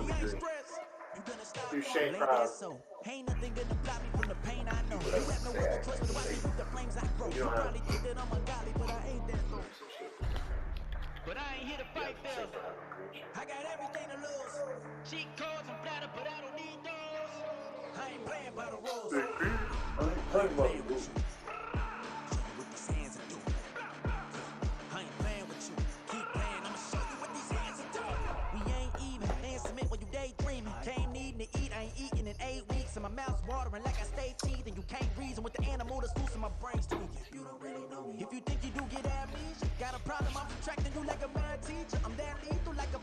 Baby, I ain't stressed. You gonna stop me? Lay that so. Ain't nothing gonna block me from the pain I know. You have no other choice but to watch me with the flames I grow. You probably think that I'm ungodly, but I ain't that though. But I ain't here to fight them. I got everything to lose. Cheat codes and flatter, but I don't need those. I ain't playing by the rules. I ain't playing with you. Show you what these hands are doing. I ain't playing with you. Keep playing, I'ma show you what these hands are doing. We ain't even. They ain't submit when you daydreaming. Came needing to eat, I ain't eating in 8 weeks. And my mouth's watering like I stay teething. You can't reason with the animal that's loose in my brain's tweaking. You don't really know me. If you think you do get amnesia, got a problem, I'm subtracting you like a mad teacher. I'm that lethal like a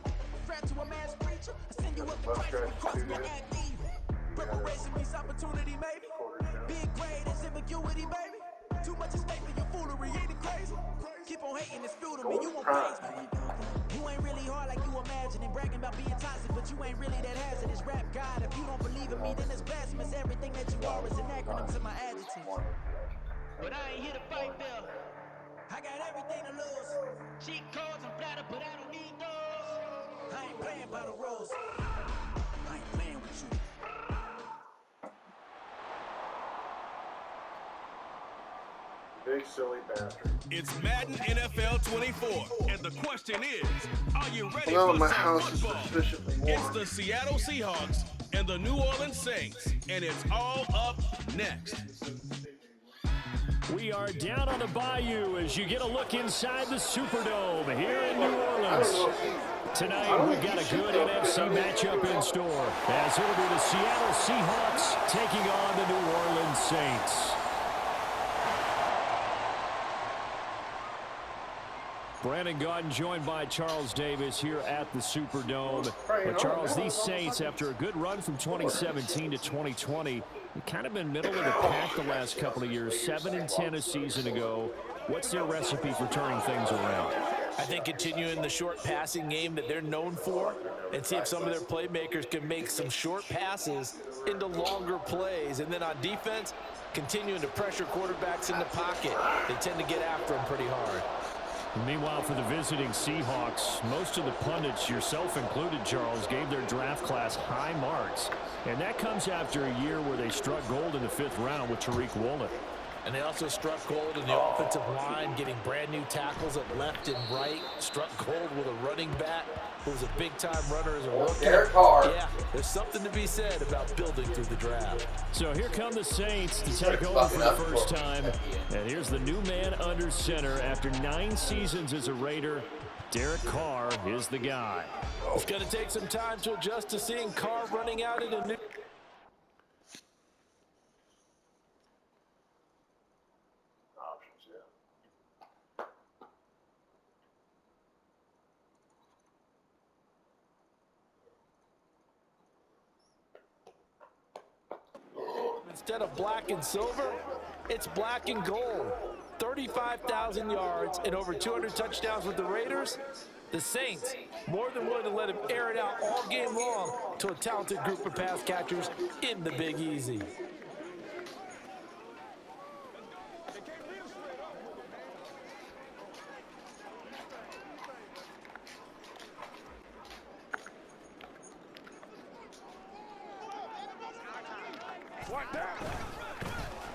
threat to a mass preacher. I send you up the price for crossing your act evil. Preparation means opportunity, maybe. Big grade is ambiguity, baby. Too much is made for your foolery, ain't it crazy? Keep on hating, it's fuel to me, you won't praise me. You ain't really hard like you imagining, bragging about being toxic, but you ain't really that hazardous. Rap God, if you don't believe in me, then it's blasphemous. Everything that you are is an acronym to my adjectives. But I ain't here to fight them. I got everything to lose. Cheat codes and flatter, but I don't need those. I ain't playing by the rules. I ain't playing with you. Big silly bastard. It's Madden NFL 24, and the question is, are you ready for some football? It's the Seattle Seahawks and the New Orleans Saints, and it's all up next. We are down on the bayou as you get a look inside the Superdome here in New Orleans. Tonight, we've got a good NFC matchup in store, as it'll be the Seattle Seahawks taking on the New Orleans Saints. Brandon Gaudin joined by Charles Davis here at the Superdome. But Charles, these Saints, after a good run from 2017 to 2020, they've kind of been middle of the pack the last couple of years, 7-10 a season ago. What's their recipe for turning things around? I think continuing the short passing game that they're known for and see if some of their playmakers can make some short passes into longer plays. And then on defense, continuing to pressure quarterbacks in the pocket. They tend to get after them pretty hard. Meanwhile, for the visiting Seahawks, most of the pundits, yourself included, Charles, gave their draft class high marks. And that comes after a year where they struck gold in the 5th round with Tariq Woolen. And they also struck gold in the offensive line, getting brand new tackles at left and right. Struck gold with a running back who was a big-time runner as a rookie. Yeah, there's something to be said about building through the draft. So here come the Saints to take over for the first time. And here's the new man under center after 9 seasons as a Raider. Derek Carr is the guy. It's going to take some time to adjust to seeing Carr running out in a new... Instead of black and silver, it's black and gold. 35,000 yards and over 200 touchdowns with the Raiders. The Saints more than willing to let him air it out all game long to a talented group of pass catchers in the Big Easy.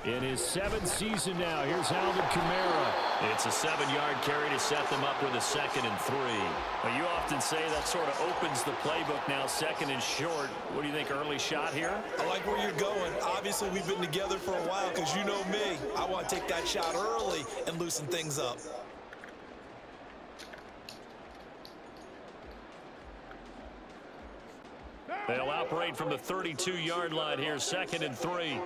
In his 7th season now, here's Alvin Kamara. It's a 7-yard carry to set them up with a 2nd and 3. Well, you often say that sort of opens the playbook now, 2nd and short. What do you think, early shot here? I like where you're going. Obviously, we've been together for a while because you know me. I want to take that shot early and loosen things up. They'll operate from the 32-yard line here, 2nd and 3.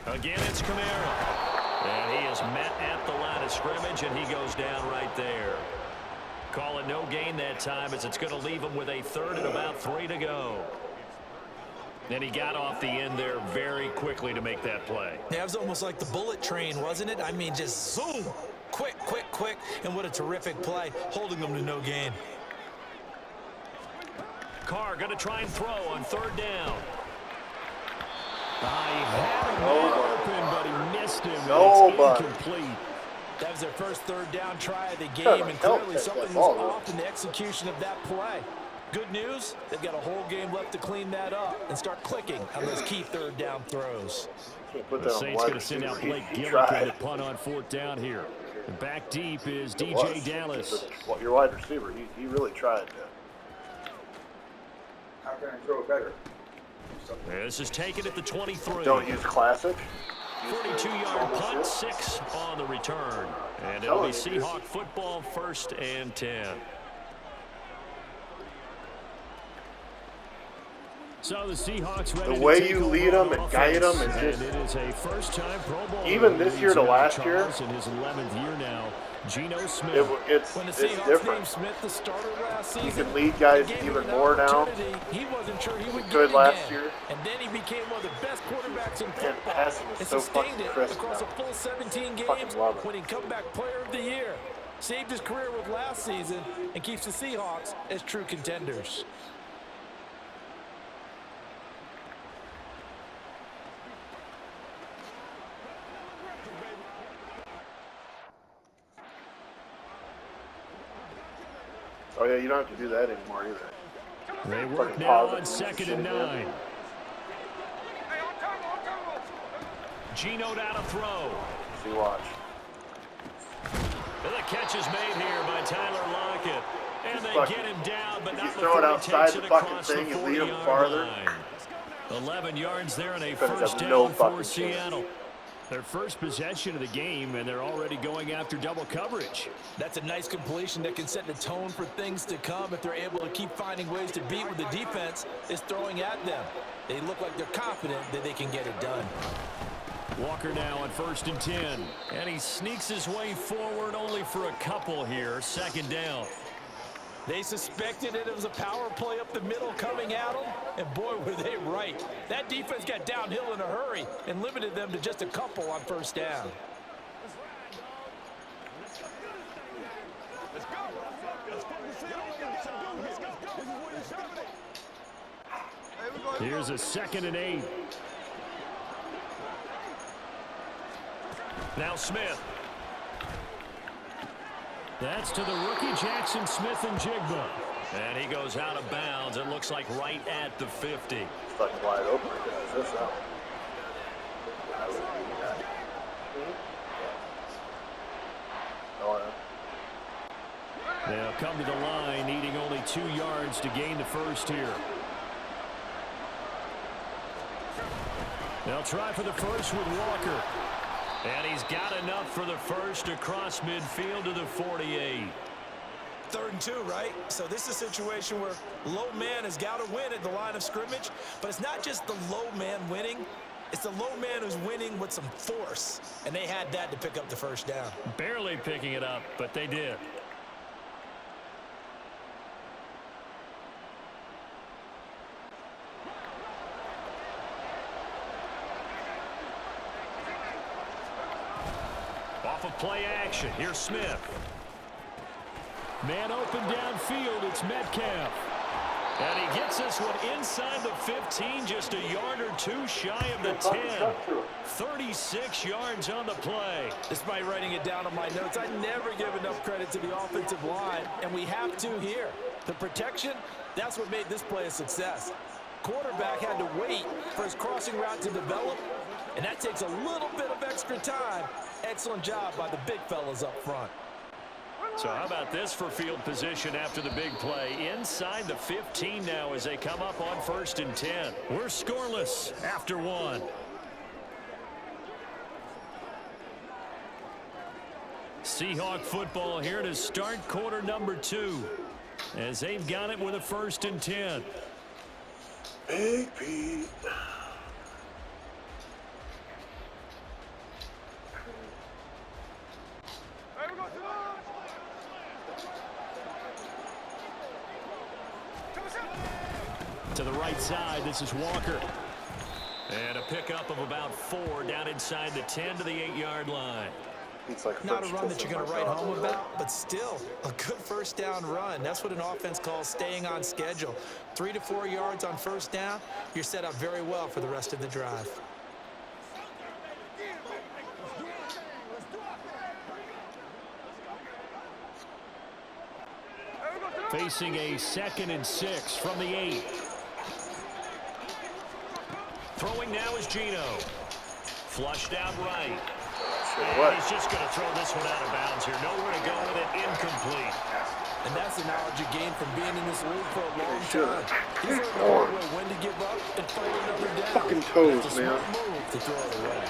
Again, it's Kamara. And he is met at the line of scrimmage, and he goes down right there. Call it no gain that time, as it's going to leave him with a 3rd and about 3 to go. And he got off the end there very quickly to make that play. Yeah, it was almost like the bullet train, wasn't it? I mean, just zoom. Quick, quick, quick. And what a terrific play, holding them to no gain. Carr going to try and throw on 3rd down. He had him open, but he missed him. It's incomplete. That was their first third down try of the game, and clearly something was off in the execution of that play. Good news, they've got a whole game left to clean that up and start clicking on those key third down throws. The Saints going to send out Blake Gillikin to punt on fourth down here. And back deep is DJ Dallas. Well, your wide receiver, he really tried to. How can I throw it better? This is taken at the 23. Don't use classic. 42-yard punt, 6 on the return. And it'll be Seahawk football, 1st and 10. So the Seahawks ready the way to take you lead them and guide them, and just it is a first-time Pro Bowl. Even this year to last year, in his 11th year now, Geno Smith. It's different. Named Smith the starter last season, he can lead guys even more now. He wasn't sure he would get last year, and then he became one of the best quarterbacks in football. And passing is so fucking crisp across now. a full 17 games, winning comeback player of the year. Saved his career with last season and keeps the Seahawks as true contenders. Oh yeah, you don't have to do that anymore either. They work now on 2nd and 9. Geno down a throw. See, watch. And the catch is made here by Tyler Lockett. And they get him down, but not throw it outside the fucking across thing the and lead him 40-yard farther. line. 11 yards there and a Defenders first have no down for fucking Seattle. chance. Their first possession of the game, and they're already going after double coverage. That's a nice completion that can set the tone for things to come if they're able to keep finding ways to beat what the defense is throwing at them. They look like they're confident that they can get it done. Walker now on 1st and 10. And he sneaks his way forward only for a couple here. 2nd down. They suspected it was a power play up the middle coming at them, and boy, were they right. That defense got downhill in a hurry and limited them to just a couple on 1st down. Here's a 2nd and 8. Now Smith. That's to the rookie Jackson Smith-Njigba. And he goes out of bounds. It looks like right at the 50. It's fucking wide open. Is this out? They'll come to the line, needing only 2 yards to gain the first here. They'll try for the first with Walker. And he's got enough for the first across midfield to the 48. 3rd and 2, right? So this is a situation where low man has got to win at the line of scrimmage, but it's not just the low man winning. It's the low man who's winning with some force, and they had that to pick up the first down. Barely picking it up, but they did. Off of play action. Here's Smith. Man open downfield. It's Metcalf. And he gets this one inside the 15, just a yard or two shy of the 10. 36 yards on the play. Despite writing it down on my notes, I never give enough credit to the offensive line, and we have to here. The protection, that's what made this play a success. Quarterback had to wait for his crossing route to develop, and that takes a little bit of extra time. Excellent job by the big fellas up front. So how about this for field position after the big play? Inside the 15 now as they come up on 1st and 10. We're scoreless after 1. Seahawk football here to start quarter number 2. As they've got it with a 1st and 10. Big Pete. To the right side, this is Walker. And a pickup of about 4 down inside the 10 to the 8-yard line. Not a run that you're going to write home about, but still a good first down run. That's what an offense calls staying on schedule. 3 to 4 yards on first down, you're set up very well for the rest of the drive. Facing a 2nd and 6 from the 8. Throwing now is Geno. Flushed out right. And he's just going to throw this one out of bounds here. Nowhere to go with it. Incomplete. And that's the knowledge you gain from being in this league for a long time. He's learned when to give up and fight another down. Fucking toes, That's a man. smart move to throw it away.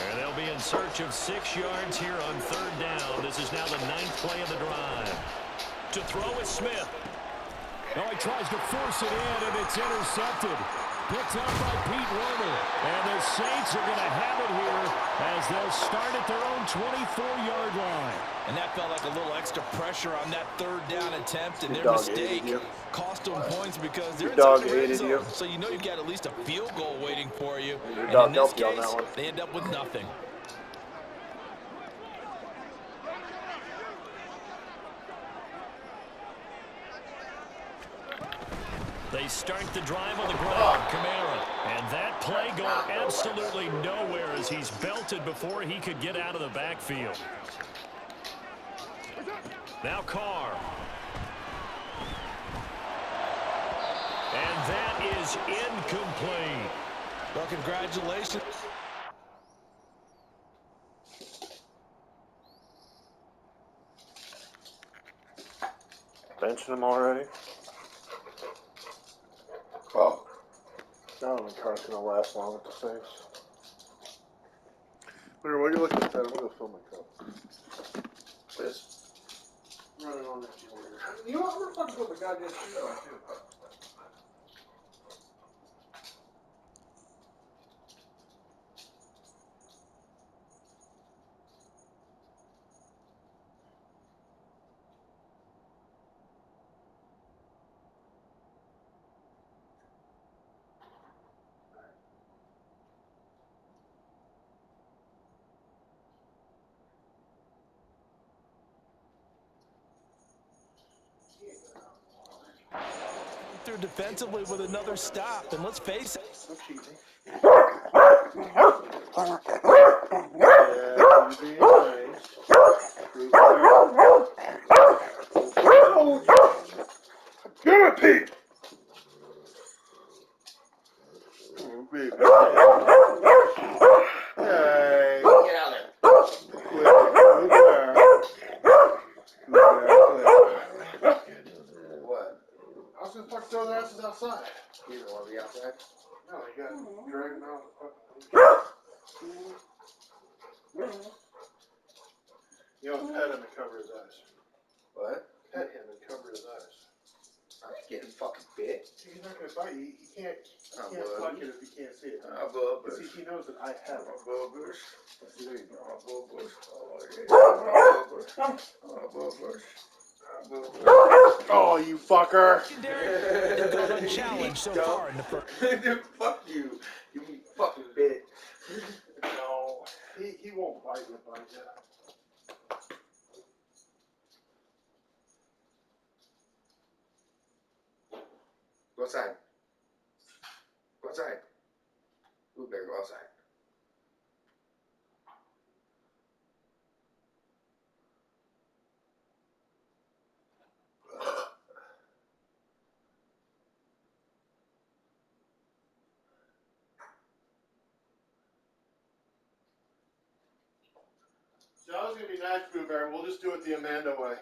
And they'll be in search of 6 yards here on 3rd down. This is now the 9th play of the drive. To throw is Smith. Oh, he tries to force it in, and it's intercepted. Picked up by Pete Werner. And the Saints are going to have it here as they'll start at their own 24-yard line. And that felt like a little extra pressure on that 3rd down attempt, and their mistake cost them points because they're inside the red zone. So you know you've got at least a field goal waiting for you. And in this case, they end up with nothing. They start the drive on the ground, Kamara. And that play going absolutely nowhere as he's belted before he could get out of the backfield. Now Carr. And that is incomplete. Well, congratulations. Benching him already? Oh. I don't think Carr's going to last long at the Saints. Wait, what are you looking at? I'm going to go fill my cup. This. Running on that shoulder. You know what? I'm going to fucking put the goddamn shoe on, too. Through defensively with another stop, and let's face it. Give it, Pete! Hey, get out there. What? I was gonna fucking throw their asses outside. You don't want to be outside? No, you got dragging out the fucking. You know, pet him and cover his eyes. What? Pet him and cover his eyes. I'm not getting fucking bit. He's not gonna bite you. He can't fuck it if he can't see it. He knows that I have it. There you go. Oh, you fucker! They've gone unchallenged so far in the first. Fuck you. You fucking bit. No, he won't bite you. Go outside. Go outside. Who better go outside? So I was going to be nice, Boo Bear. We'll just do it the Amanda way.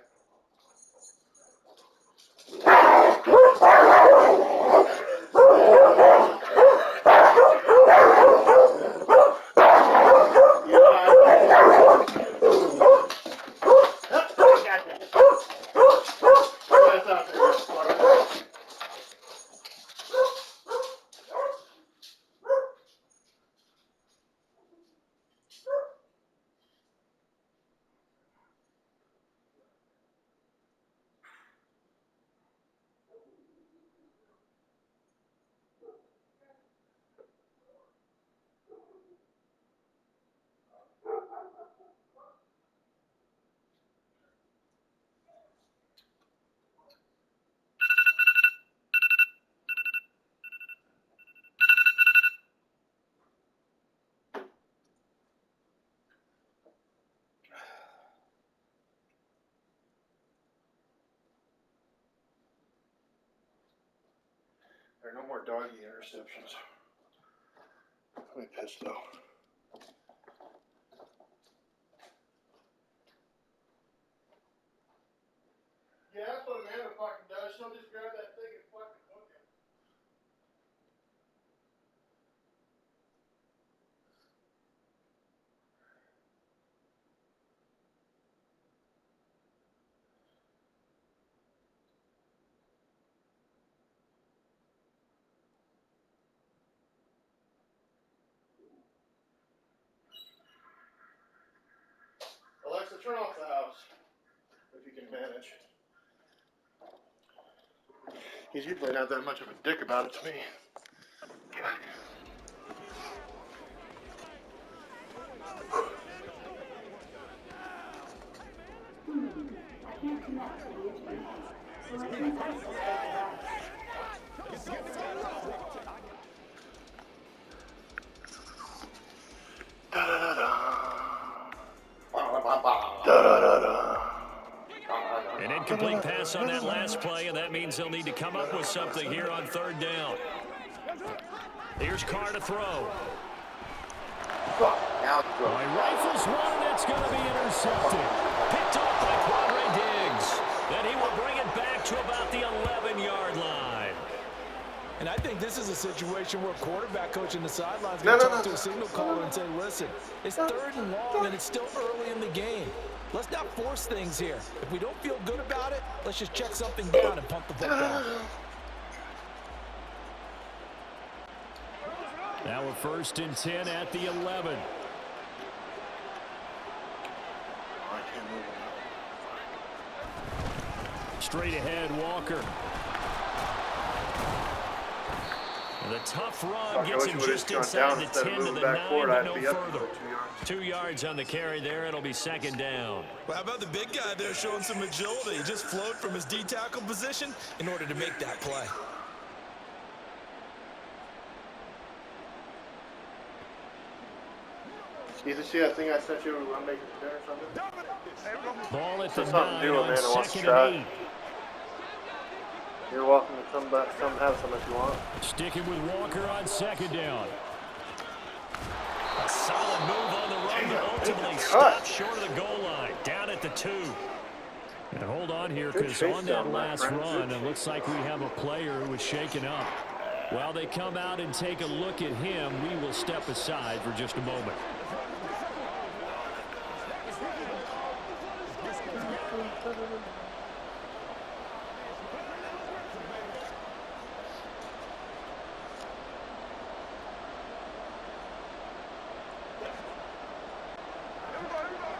There are no more doggy interceptions. I'm pissed though. Yeah, that's what Amanda fucking does. She'll just grab that thing and fucking hook it. Alexa, turn off the house. If you can manage. He's usually not that much of a dick about it to me. I can't connect to YouTube. So I can access the device. An incomplete pass on that last play, and that means they'll need to come up with something here on third down. Here's Carr to throw. He rifles one, and it's going to be intercepted. Picked off by Quadre Diggs. Then he will bring it back to about the 11-yard line. And I think this is a situation where quarterback coach in the sideline is going to talk to a signal caller and say, listen, it's 3rd and long, and it's still early in the game. Let's not force things here. If we don't feel good about it, let's just check something down and punt the football. Now we're 1st and 10 at the 11. Straight ahead, Walker. And the tough run gets him just inside the 10 to the 9, but no further. 2 yards on the carry there. It'll be 2nd down. Well, how about the big guy there showing some agility? He just flowed from his D-tackle position in order to make that play. You see that thing I sent you when I'm making dinner or something? Ball at the 9 on 2nd and 8. You're welcome to come back, come have some if you want. Sticking with Walker on 2nd down. A solid move on the run, but ultimately stopped short of the goal line. Down at the 2. And hold on here, because on that last run, it looks like we have a player who was shaken up. While they come out and take a look at him, we will step aside for just a moment.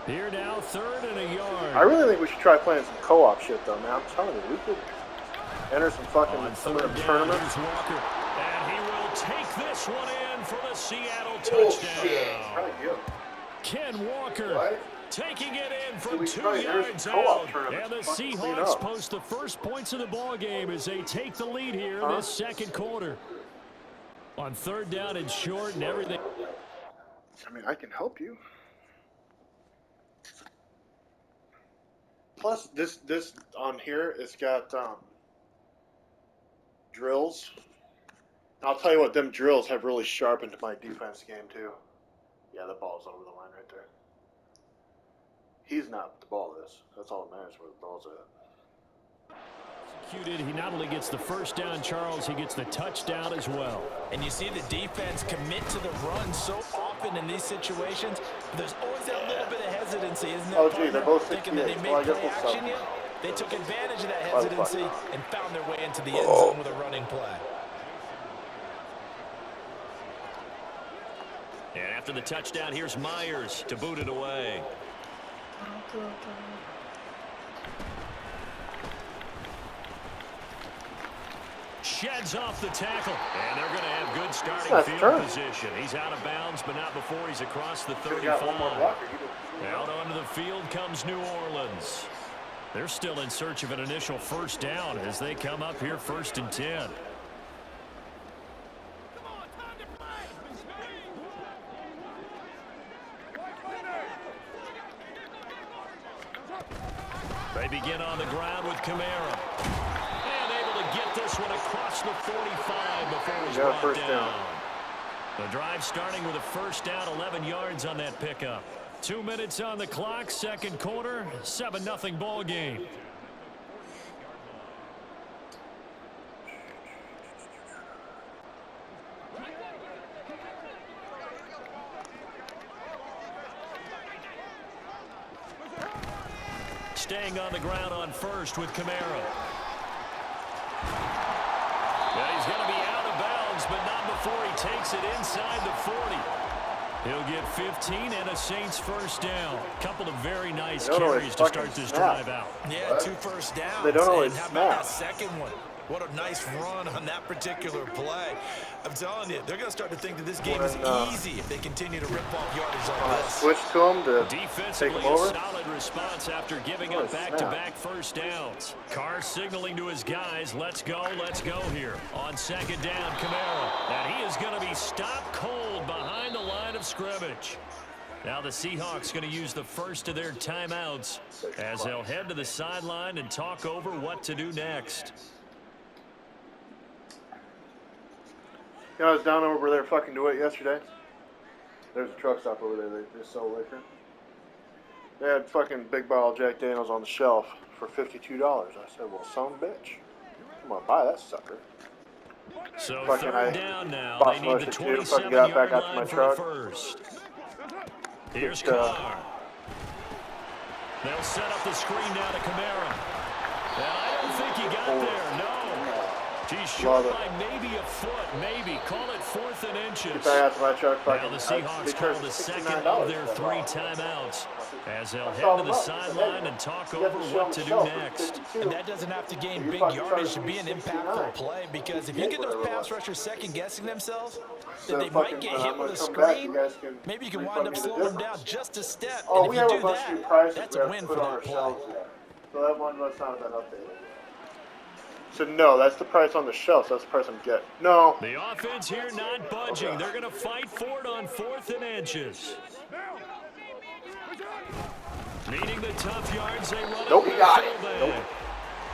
Here now, 3rd and a yard. I really think we should try playing some co-op shit, though, man. I'm telling you, we could enter some fucking tournaments. Walker, and he will take this one in for the Seattle touchdown. Ken Walker taking it in from 2 yards out. And the Seahawks post the first points of the ball game as they take the lead here in this 2nd quarter. On 3rd down and short and everything. I mean, I can help you. Plus, this on here, it's got drills. I'll tell you what, them drills have really sharpened my defense game, too. Yeah, the ball's over the line right there. He's not, the ball is. That's all that matters where the ball's at. He not only gets the first down, Charles, he gets the touchdown as well. And you see the defense commit to the run so often in these situations, but there's always that little bit of hesitancy, isn't there? Oh, gee, they're both thinking that they may play action yet. They took advantage of that hesitancy and found their way into the end zone with a running play. And after the touchdown, here's Myers to boot it away. Sheds off the tackle, and they're going to have good starting field position. He's out of bounds, but not before he's across the 35. Out onto the field comes New Orleans. They're still in search of an initial first down as they come up here 1st and 10. They begin on the ground with Kamara. And able to get get this one across the 45 before it was brought down. The drive starting with a first down, 11 yards on that pickup. 2 minutes on the clock, second quarter, 7-0 ball game. Staying on the ground on first with Kamara. Yeah, he's going to be out of bounds, but not before he takes it inside the 40. He'll get 15 and a Saints first down. Couple of very nice carries to start this drive out. Yeah, 2 first downs. They don't always and how snap. about that second one? What a nice run on that particular play. I'm telling you, they're going to start to think that this game is easy if they continue to rip off yardage like this. Switch to him to defensively, take him over. A solid response after giving up back-to-back first downs. Carr signaling to his guys, let's go here. On second down, Kamara. And he is going to be stopped cold behind the line of scrimmage. Now the Seahawks going to use the first of their timeouts as they'll head to the sideline and talk over what to do next. You know, I was down over there fucking DeWitt yesterday. There's a truck stop over there. They sell liquor. They had fucking big bottle of Jack Daniels on the shelf for $52. I said, well, son of a bitch. I'm going to buy that sucker. So fucking third down now. They need the 27-yard line for the first. Here's Carr. They'll set up the screen now to Kamara. And I don't think he got there, no. He's short by maybe a foot, maybe. Call it 4th and inches. Now the Seahawks call the second of their 3 timeouts as they'll head to the sideline and talk over what to do next. And that doesn't have to gain big yardage to be an impactful play, because if you get those pass rushers second-guessing themselves, then they might get hit with a screen. Maybe you can wind up slowing them down just a step. And if you do that, that's a win for that play. So that one must not have been updated. So no, that's the price on the shelf. So that's the price I'm getting. No. The offense here not budging. They're going to fight for it on 4th and inches. Needing the tough yards, they run nope, up got it. Nope.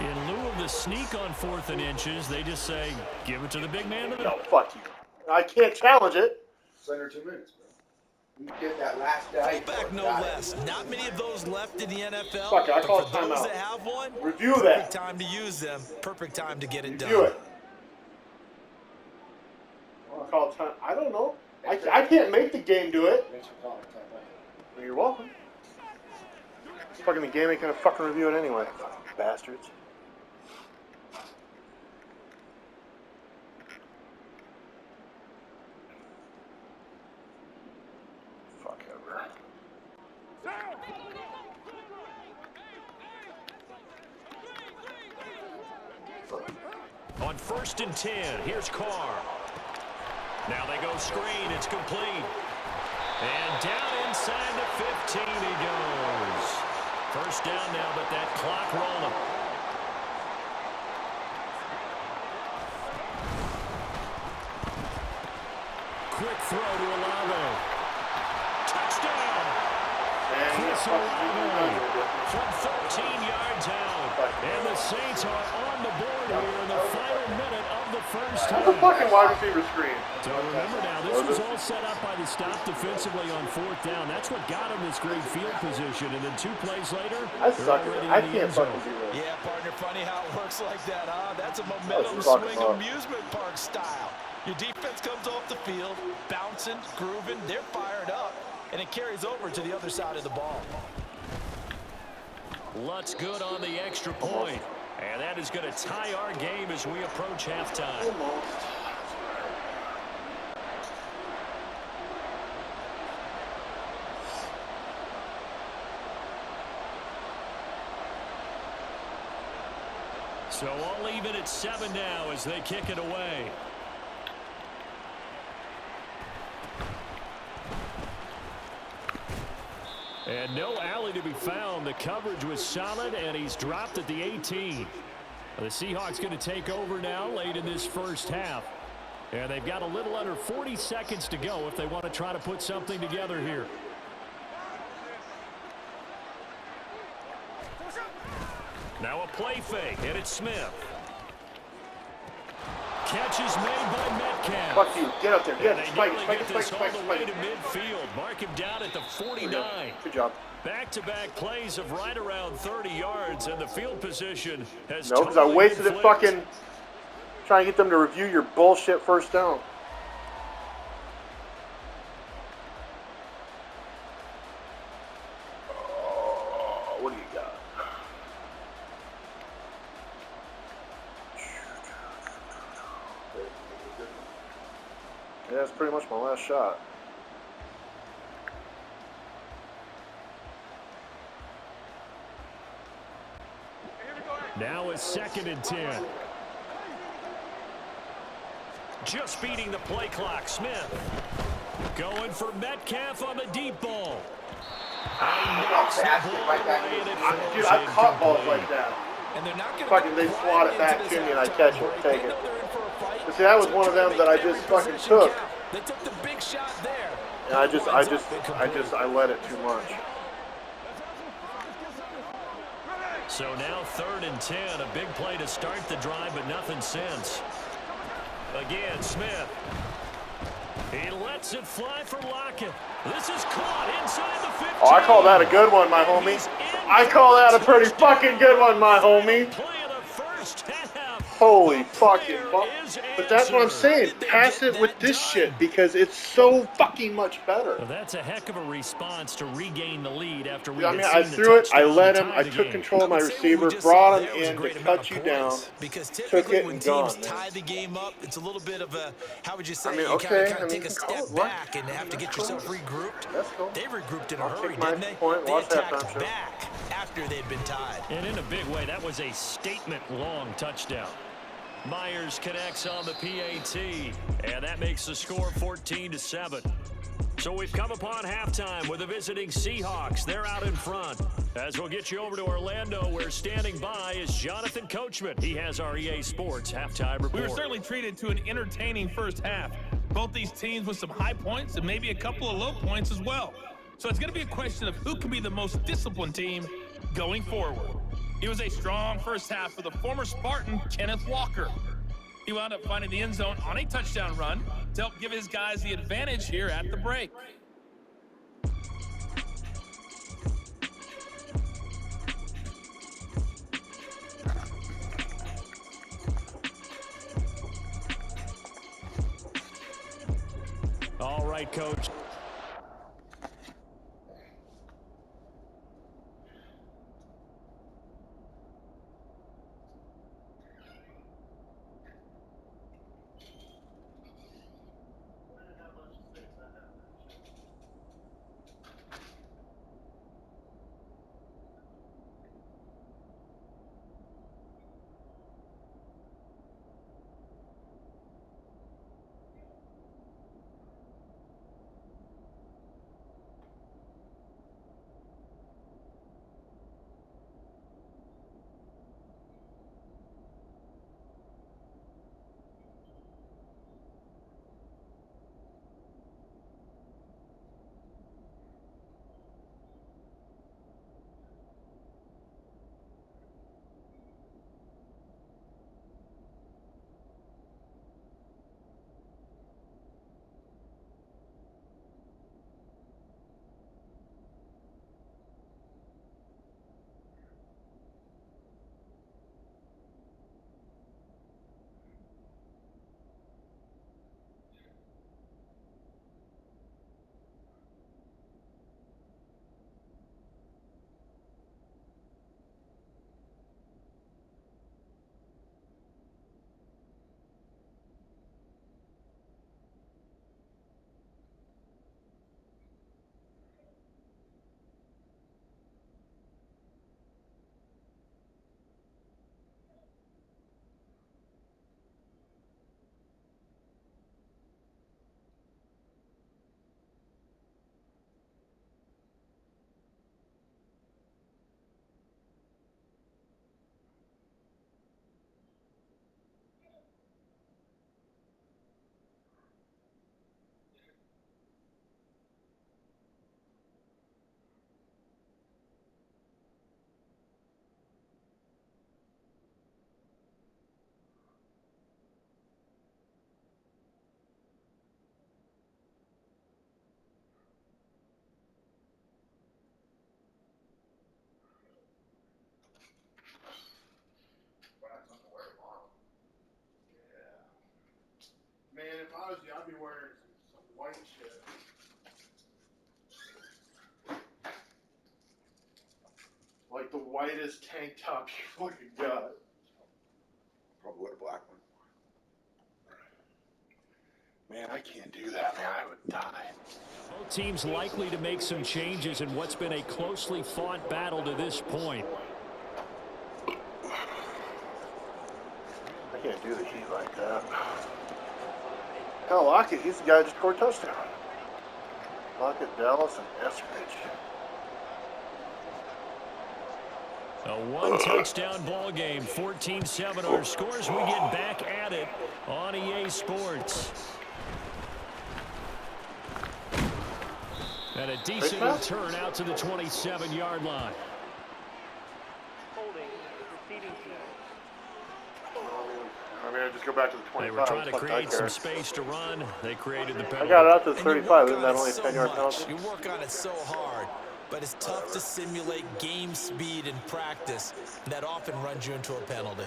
In lieu of the sneak on 4th and inches, they just say, give it to the big man. No, fuck you. I can't challenge it. It's under 2 minutes, bro. You get that last guy. Fullback, no less. Not many of those left in the NFL. Fuck it, I call but for those that have one, review perfect that. time to use them. Perfect time to get it done. Review it. I call time. I don't know. I can't make the game do it. Well, you're welcome. Fucking the game ain't gonna fucking review it anyway. Bastards. On 1st and 10, here's Carr. Now they go screen, it's complete. And down inside the 15 he goes. First down now, but that clock rolling. Quick throw to Olave. Touchdown! Chris Olave from 13 yards out. And the Saints are on the board here in the final minute of the first half. That's a fucking wide receiver screen. So remember now, this was all set up by the stop defensively on 4th down. That's what got him this great field position. And then 2 plays later, I can't fucking do that. Yeah, partner, funny how it works like that, huh? That's a momentum swing amusement park style. Your defense comes off the field, bouncing, grooving, they're fired up, and it carries over to the other side of the ball. Lutz good on the extra point. And that is going to tie our game as we approach halftime. So I'll leave it at 7 now as they kick it away. And no alley to be found. The coverage was solid, and he's dropped at the 18. The Seahawks going to take over now late in this first half. And they've got a little under 40 seconds to go if they want to try to put something together here. Now a play fake, and it's Smith. catch is made by Metcalf. Fuck you. Get up there. Get it. Spike, Get the way to midfield. Mark him down at the 49. Good job. Back-to-back plays of right around 30 yards, and the field position has No, because I wasted it fucking trying to get them to review your bullshit first down. What do you got? Yeah, that's pretty much my last shot. Now it's 2nd and 10. Just beating the play clock. Smith going for Metcalf on the deep ball. Dude, I've caught balls like that. And they're not going to fucking they swat it back to me and I catch it, take it. But see, that was one of them that I just fucking took. They took the big shot there. And I let it too much. So now 3rd and 10, a big play to start the drive, but nothing since. Again, Smith. He lets it fly for Lockett. This is caught inside the 15. Oh, I call that a good one, my homie. I call that a pretty fucking good one, my homie. Play of the first half. Holy fucking fuck. But that's what I'm saying. Pass it with this shit because it's so fucking much better. Well, that's a heck of a response to regain the lead after we I threw it, I let him, I took control of my receiver, brought him in to cut you down, because took typically it when and teams gone. tie the game up, it's a little bit of a, how would you say, you kind of can take a step back and have to get yourself regrouped. That's cool. They regrouped in a I'll hurry, take my didn't they? point, They watch that attacked time, back after they'd been tied. And in a big way, that was a statement-long touchdown. Myers connects on the PAT, and that makes the score 14-7. So we've come upon halftime with the visiting Seahawks. They're out in front. As we'll get you over to Orlando, where standing by is Jonathan Coachman. He has our EA Sports halftime report. We were certainly treated to an entertaining first half. Both these teams with some high points and maybe a couple of low points as well. So it's going to be a question of who can be the most disciplined team going forward. It was a strong first half for the former Spartan, Kenneth Walker. He wound up finding the end zone on a touchdown run to help give his guys the advantage here at the break. All right, Coach. the whitest tank top you fucking got. Probably wear a black one. Man, I can't do that, man. I would die. Both teams likely to make some changes in what's been a closely fought battle to this point. I can't do the heat like that. Hell, Lockett, he's the guy who just scored a touchdown. Lockett, Dallas, and Eskridge. A one-touchdown ball game, 14-7 our scores. We get back at it on EA Sports. And a decent return out to the 27-yard line. I mean, I just go back to the 25. They were trying to create some space to run. They created the penalty. I got it out to the 35. Isn't that only a 10-yard penalty? You work on it so hard, but it's tough to simulate game speed in practice. That often runs you into a penalty.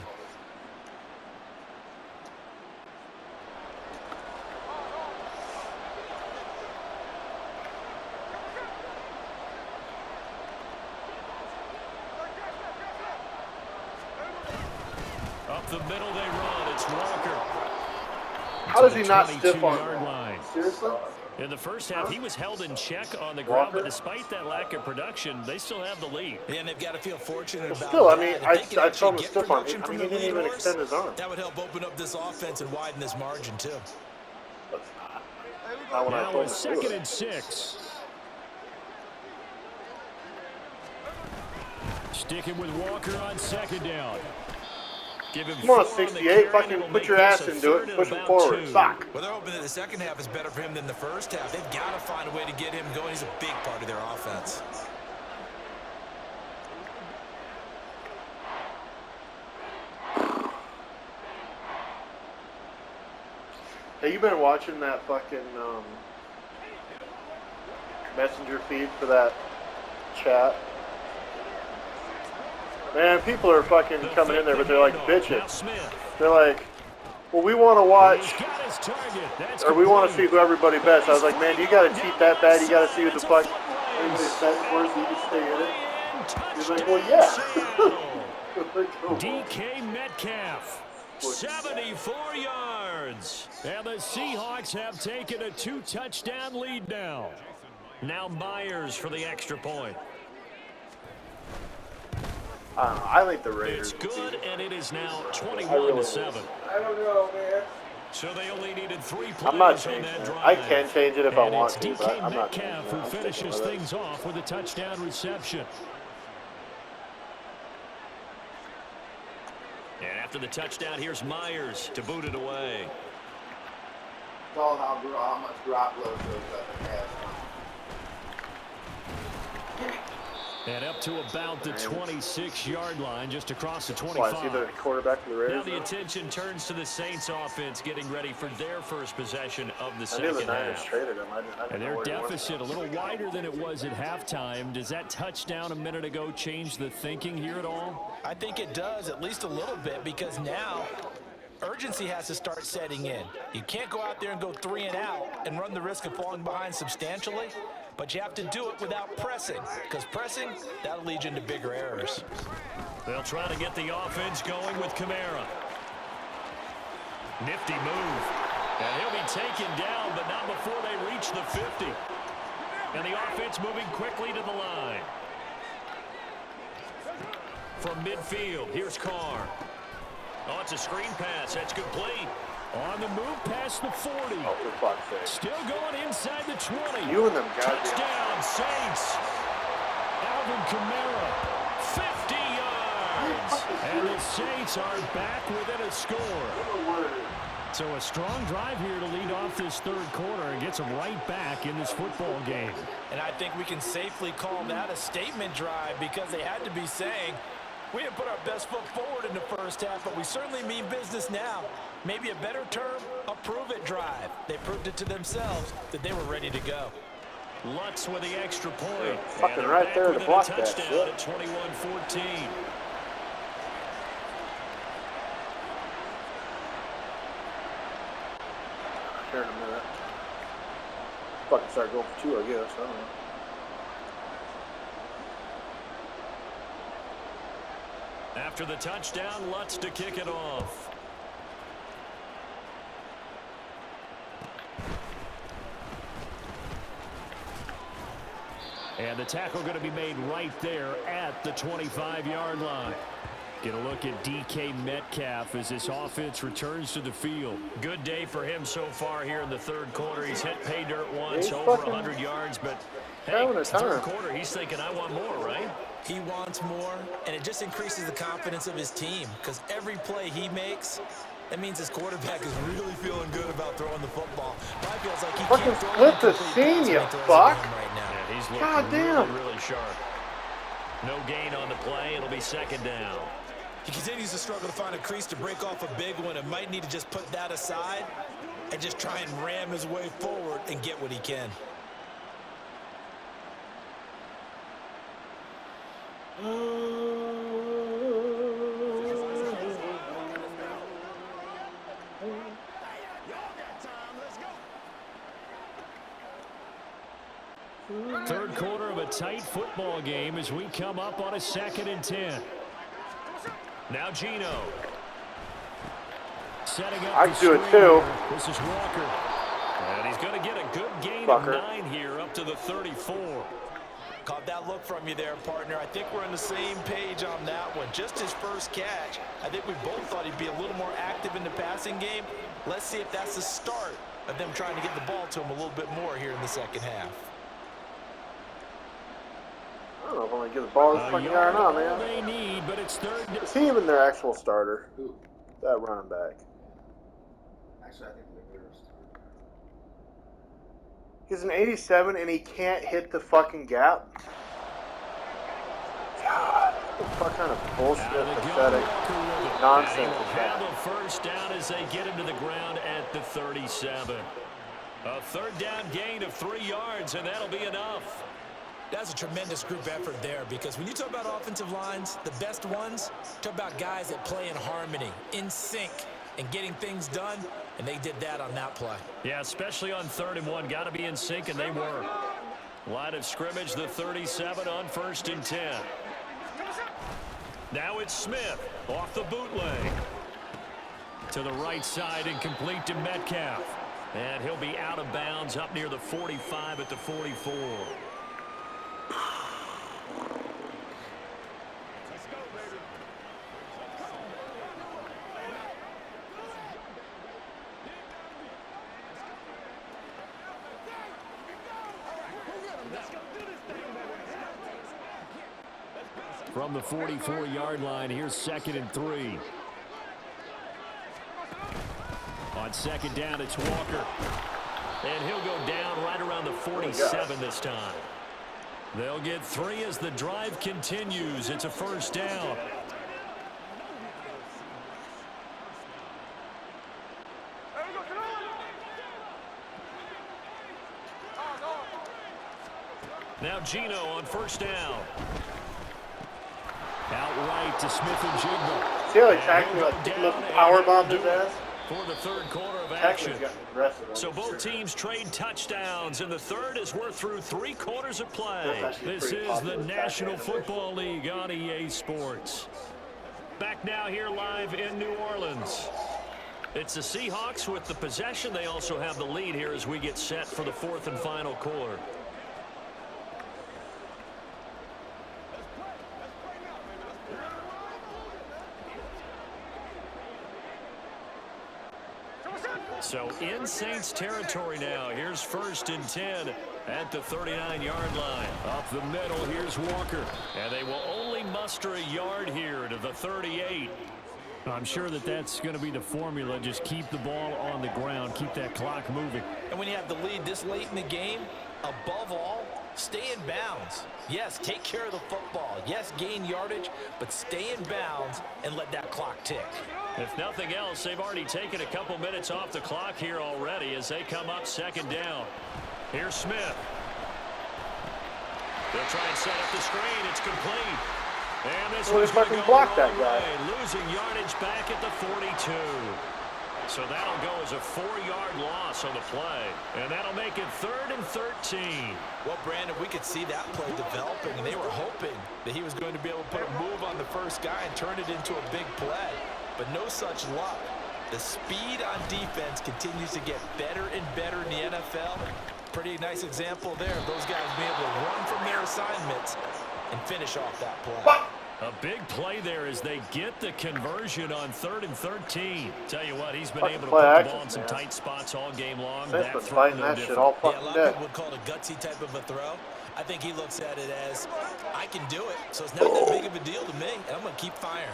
Up the middle they run. It's Walker. How does he not stiff arm line? Seriously? In the first half, he was held in check on the ground, but despite that lack of production, they still have the lead. Yeah, and they've got to feel fortunate about still, that. I mean, I saw him stiff arm. I mean, he didn't even extend his arm. That would help open up this offense and widen this margin, too. Now a 2nd and 6. Sticking with Walker on 2nd down. Come on, 68. Fucking put your ass into it and push him forward. Fuck. Well, they're hoping that the second half is better for him than the first half. They've got to find a way to get him going. He's a big part of their offense. Hey, you been watching that fucking messenger feed for that chat? Man, people are fucking coming in there, but they're like bitching. They're like, well, we want to watch, or we want to see who everybody bets. I was like, man, do you got to cheat that bad? You got to see who the fuck everybody bets for so you can stay in it? He's like, well, yeah. DK Metcalf, 74 yards. And the Seahawks have taken a 2-touchdown lead now. Now Myers for the extra point. I think the Raiders. It's good, and it is now 21-7. I don't know, man. So they only needed 3 plays I'm not on changing that it. drive. I can change it if I want to, DK but I'm not Metcalf changing it. who finishes things off with a touchdown reception. And after the touchdown, here's Myers to boot it away. It's all how much drop load shows up in half. And up to about the 26-yard line, just across the 25. Well, I see the quarterback for the Raiders. Now the attention turns to the Saints offense getting ready for their first possession of the second the Niners half. traded him. And their deficit a little wider than it was at halftime. Does that touchdown a minute ago change the thinking here at all? I think it does, at least a little bit, because now urgency has to start setting in. You can't go out there and go 3 and out and run the risk of falling behind substantially, but you have to do it without pressing, because pressing, that'll lead you into bigger errors. They'll try to get the offense going with Kamara. Nifty move. And he'll be taken down, but not before they reach the 50. And the offense moving quickly to the line. From midfield, here's Carr. Oh, it's a screen pass. That's complete. On the move past the 40. Oh, for fuck's sake. Still going inside the 20. You and them guys. Touchdown, Saints. Alvin Kamara, 50 yards. And the Saints are back within a score. So a strong drive here to lead off this third quarter and gets them right back in this football game. And I think we can safely call that a statement drive, because they had to be saying, we didn't put our best foot forward in the first half, but we certainly mean business now. Maybe a better term, a prove-it drive. They proved it to themselves that they were ready to go. Lutz with the extra point. Fucking right there to block that. Touchdown at 21-14. Here in a minute. Fucking start going for 2, I guess. I don't know. After the touchdown, Lutz to kick it off. And the tackle going to be made right there at the 25-yard line. Get a look at DK Metcalf as this offense returns to the field. Good day for him so far here in the third quarter. He's hit pay dirt once, over 100 yards, but hey, third quarter, he's thinking, I want more, right? He wants more, and it just increases the confidence of his team because every play he makes, that means his quarterback is really feeling good about throwing the football. Probably feels like he fucking can't throw split the incomplete seam, you passes fuck. right now. Yeah, he's looking God damn. really sharp. No gain on the play. It'll be second down. He continues to struggle to find a crease to break off a big one and might need to just put that aside and just try and ram his way forward and get what he can. Third quarter of a tight football game as we come up on a 2nd and 10. Now Gino. Setting up I do it too. This is Walker. And he's going to get a good gain of 9 here up to the 34. Caught that look from you there, partner. I think we're on the same page on that one. Just his first catch. I think we both thought he'd be a little more active in the passing game. Let's see if that's the start of them trying to get the ball to him a little bit more here in the second half. I don't know if I'm going to get the ball this fucking guy or not, man. They need, but it's third. Is he even their actual starter? Who? That running back. Actually, I think they're first. He's an 87 and he can't hit the fucking gap. God, what kind of bullshit, pathetic nonsense is that? Handle first down as they get him to the ground at the 37. A third down gain of 3 yards, and that'll be enough. That's a tremendous group effort there because when you talk about offensive lines, the best ones, talk about guys that play in harmony, in sync, and getting things done, and they did that on that play. Yeah, especially on 3rd and 1. Got to be in sync, and they were. Line of scrimmage, the 37 on 1st and 10. Now it's Smith off the bootleg. To the right side and complete to Metcalf. And he'll be out of bounds up near the 45 at the 44. From the 44-yard line, here's 2nd and 3. On 2nd down, it's Walker. And he'll go down right around the 47 this time. They'll get 3 as the drive continues. It's a first down. Now Gino on first down. Outright to Smith and Jigba. See how he tackled like power bombed his ass? For the third quarter of action. So both Sure. teams trade touchdowns, and the third as we're through 3 quarters of play. This is the National Football League on EA Sports. Back now here live in New Orleans. It's the Seahawks with the possession. They also have the lead here as we get set for the 4th and final quarter. So in Saints territory now. Here's 1st and 10 at the 39-yard line. Up the middle, here's Walker. And they will only muster a yard here to the 38. I'm sure that that's going to be the formula. Just keep the ball on the ground. Keep that clock moving. And when you have the lead this late in the game, above all, stay in bounds. Yes, take care of the football. Yes, gain yardage, but stay in bounds and let that clock tick. If nothing else, they've already taken a couple minutes off the clock here already as they come up 2nd down. Here's Smith. They'll try and set up the screen. It's complete. And this one's going to go block the that wrong guy. way, losing yardage back at the 42. So that'll go as a 4-yard loss on the play. And that'll make it 3rd and 13. Well, Brandon, we could see that play developing, and they were hoping that he was going to be able to put a move on the first guy and turn it into a big play. But no such luck. The speed on defense continues to get better and better in the NFL. Pretty nice example there of those guys being able to run from their assignments and finish off that play. A big play there as they get the conversion on 3rd and 13. Tell you what, he's been able to put the ball in some tight spots all game long. That throw, no different. A lot of people would call it a gutsy type of a throw. I think he looks at it as, I can do it, so it's not that big of a deal to me, and I'm going to keep firing.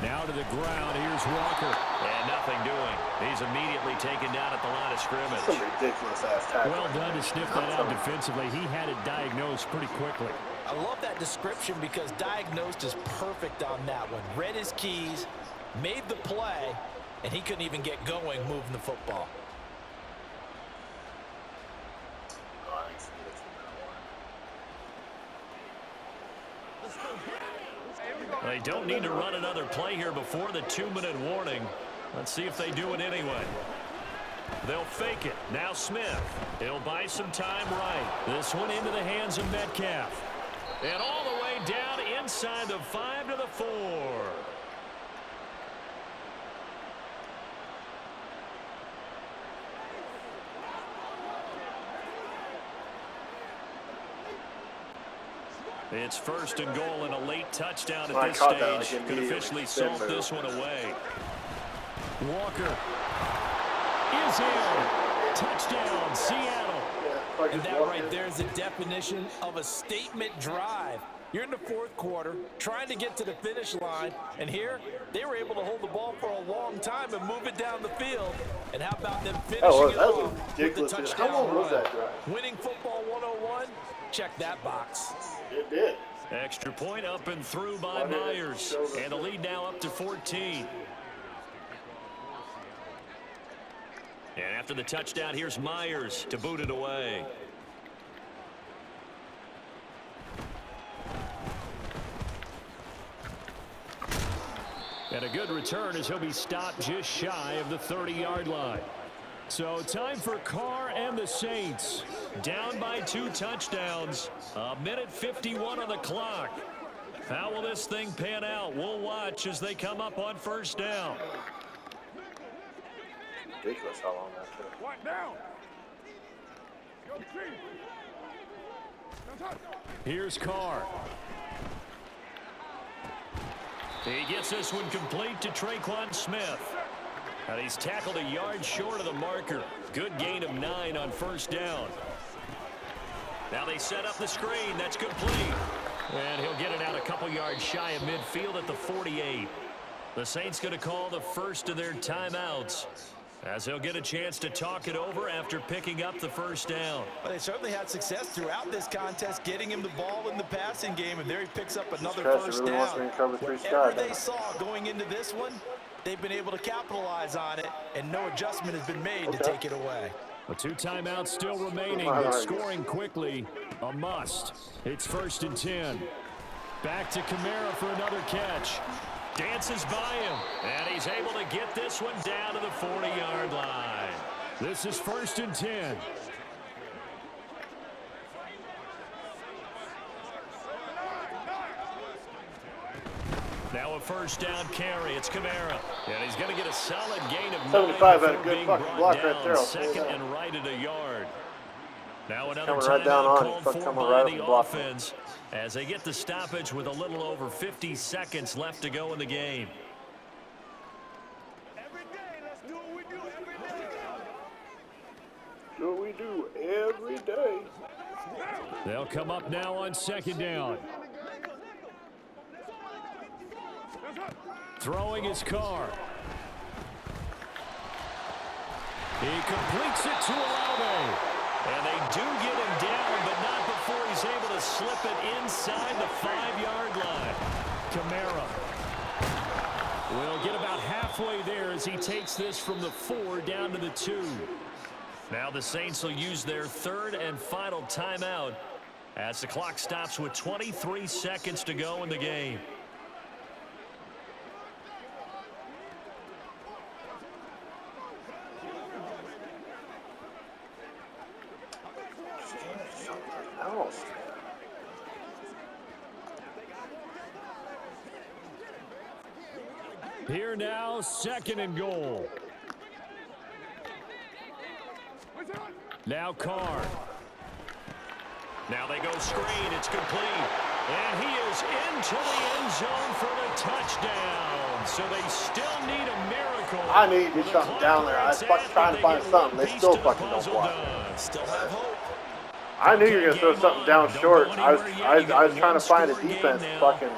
Now to the ground. Here's Walker. And nothing doing. He's immediately taken down at the line of scrimmage. Some ridiculous-ass tackle. Well done to sniff that out defensively. He had it diagnosed pretty quickly. I love that description because diagnosed is perfect on that one. Read his keys, made the play, and he couldn't even get going moving the football. They don't need to run another play here before the 2-minute warning. Let's see if they do it anyway. They'll fake it. Now Smith. He'll buy some time right. This one into the hands of Metcalf. And all the way down inside the 5 to the 4. It's 1st and goal and a late touchdown at this stage. Could officially salt this one away. Walker is in. Touchdown, Seattle. And that right there is the definition of a statement drive. You're in the 4th quarter, trying to get to the finish line, and here they were able to hold the ball for a long time and move it down the field. And how about them finishing it off with the touchdown run? Winning football 101, check that box. It did. Extra point up and through by Myers. And the lead now up to 14. And after the touchdown, here's Myers to boot it away. And a good return as he'll be stopped just shy of the 30-yard line. So time for Carr and the Saints. Down by 2 touchdowns. 1:51 on the clock. How will this thing pan out? We'll watch as they come up on 1st down. Ridiculous how long that took. What down? Here's Carr. He gets this one complete to Traquan Smith. And he's tackled a yard short of the marker. Good gain of 9 on 1st down. Now they set up the screen. That's complete. And he'll get it out a couple yards shy of midfield at the 48. The Saints going to call the first of their timeouts, as he'll get a chance to talk it over after picking up the 1st down. Well, they certainly had success throughout this contest, getting him the ball in the passing game, and there he picks up another 1st down. Whatever they saw going into this one, they've been able to capitalize on it, and no adjustment has been made to take it away. The 2 timeouts still remaining, but scoring quickly, a must. It's 1st and 10. Back to Kamara for another catch. Dances by him, and he's able to get this one down to the 40-yard line. This is 1st and 10. Now a 1st down carry. It's Kamara. And he's going to get a solid gain of 75 had a good fucking block right there. 2nd and right at a yard. Now another right down timeout on called him. for Right by the offense as they get the stoppage with a little over 50 seconds left to go in the game. Every day, let's do what we do every day. Do what we do every day. They'll come up now on 2nd down. Throwing his Carr. He completes it to Olave. And they do get him down, but not before he's able to slip it inside the 5-yard line. Kamara will get about halfway there as he takes this from the 4 down to the 2. Now the Saints will use their 3rd and final timeout as the clock stops with 23 seconds to go in the game. Here now, 2nd and goal. Now Carr. Now they go screen. It's complete. And he is into the end zone for the touchdown. So they still need a miracle. I need to do something down there. I was fucking trying to find something. They still fucking don't block. Still have hope. I knew you were going to throw something down short. I was trying to find a defense fucking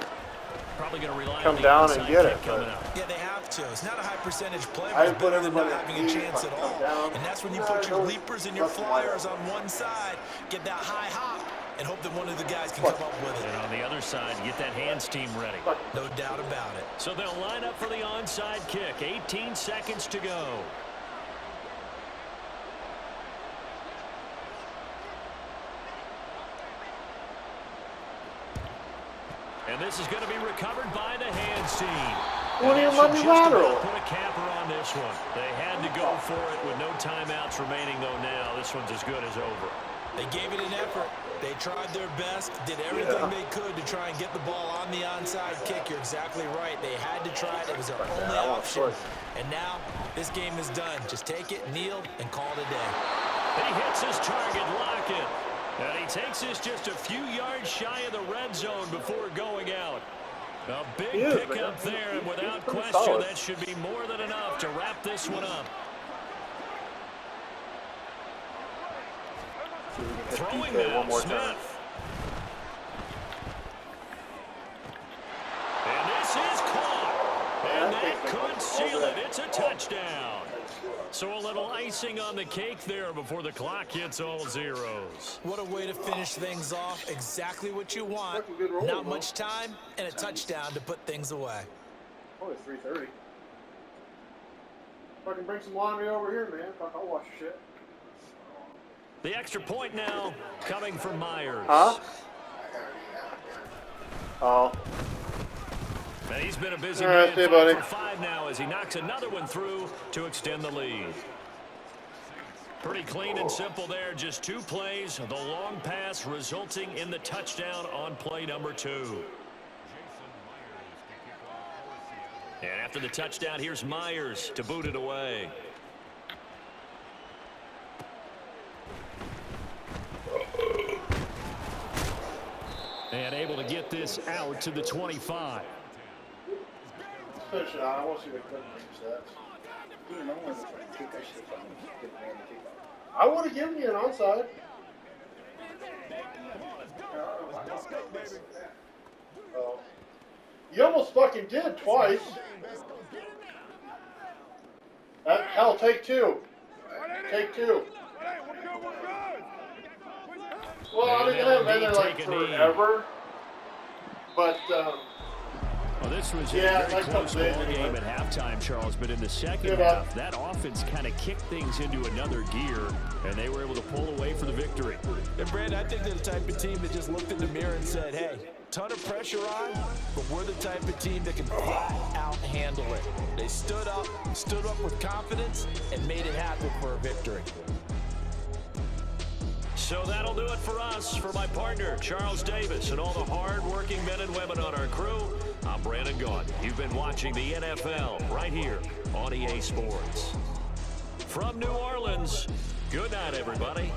come down and get it. But yeah, they have to. It's not a high percentage play, I but put better than not everybody having a chance at all. down. And that's when you put your leapers and your flyers on one side, get that high hop, and hope that one of the guys can come up with it. And on the other side, get that hands team ready. No doubt about it. So they'll line up for the onside kick. 18 seconds to go. And this is going to be recovered by the hands team. What do you let me lateral? Put a capper on this one. They had to go for it with no timeouts remaining, though. Now this one's as good as over. They gave it an effort. They tried their best, did everything they could to try and get the ball on the onside kick. You're exactly right. They had to try it. It was their only option. And now this game is done. Just take it, kneel, and call it a day. He hits his target, Lockett. And he takes this just a few yards shy of the red zone before going out. A big pickup there, and without question, that should be more than enough to wrap this one up. Throwing now, Smith. And this is caught. And that could seal it. It's a touchdown. So a little icing on the cake there before the clock hits all zeros. What a way to finish things off. Exactly what you want. Not much time and a touchdown to put things away. Only 3:30. Fucking bring some laundry over here, man. Fuck, I'll wash your shit. The extra point now coming from Myers. Huh? Oh. And he's been a busy man for 5 now as he knocks another one through to extend the lead. Pretty clean and simple there. Just 2 plays. The long pass resulting in the touchdown on play number 2. And after the touchdown, here's Myers to boot it away. And able to get this out to the 25. Finish it out. I want to see the quick stats. I would have given you an onside. Oh. You almost fucking did twice. Hell, take 2. Take 2. Well, I mean, they haven't been there like forever. But, well, this was a very close ball game at halftime, Charles, but in the second half, that offense kind of kicked things into another gear, and they were able to pull away for the victory. And, Brad, I think they're the type of team that just looked in the mirror and said, hey, ton of pressure on, but we're the type of team that can flat out handle it. They stood up with confidence, and made it happen for a victory. So that'll do it for us. For my partner, Charles Davis, and all the hard-working men and women on our crew, I'm Brandon Gaudin. You've been watching the NFL right here on EA Sports. From New Orleans, good night, everybody.